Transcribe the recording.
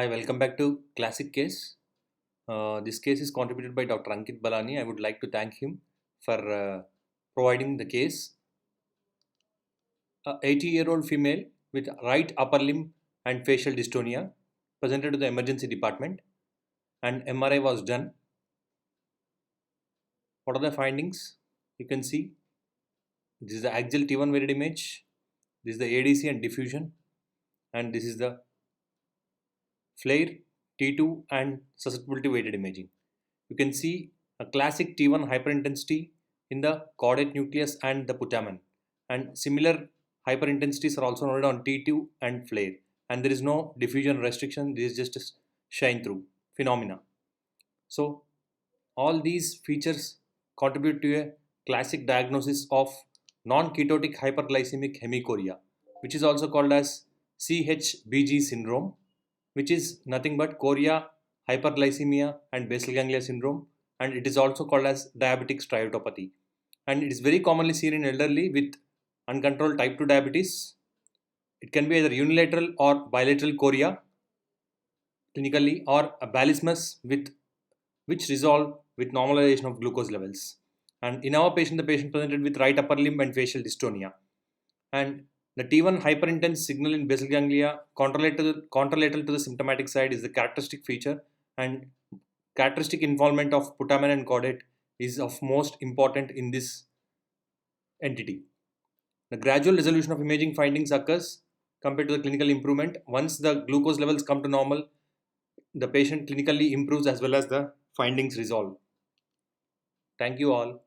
Hi, welcome back to Classic Case. This case is contributed by Dr ANKIT Balani. I would like to thank him for providing the case. A 80-year-old female with right upper limb and facial dystonia presented to the emergency department and MRI was done. What are the findings? You can see this is the axial T1 weighted image, this is the ADC and diffusion, and this is the flare T2 and susceptibility weighted imaging. You can see a classic T1 hyperintensity in the caudate nucleus and the putamen, and similar hyperintensities are also noted on T2 and flare, and there is no diffusion restriction. This is just a shine through phenomena. So all these features contribute to a classic diagnosis of non-ketotic hyperglycemic hemichoria, which is also called as CHBG syndrome, which is nothing but chorea, hyperglycemia and basal ganglia syndrome, and it is also called as diabetic steatopathy. And it is very commonly seen in elderly with uncontrolled type 2 diabetes. It can be either unilateral or bilateral chorea clinically, or a balismus with which resolve with normalization of glucose levels. And in our patient, the patient presented with right upper limb and facial dystonia. And the T1 hyperintense signal in basal ganglia contralateral to the symptomatic side is the characteristic feature, and characteristic involvement of putamen and caudate is of most important in this entity. The gradual resolution of imaging findings occurs compared to the clinical improvement. Once the glucose levels come to normal, the patient clinically improves as well as the findings resolve. Thank you all.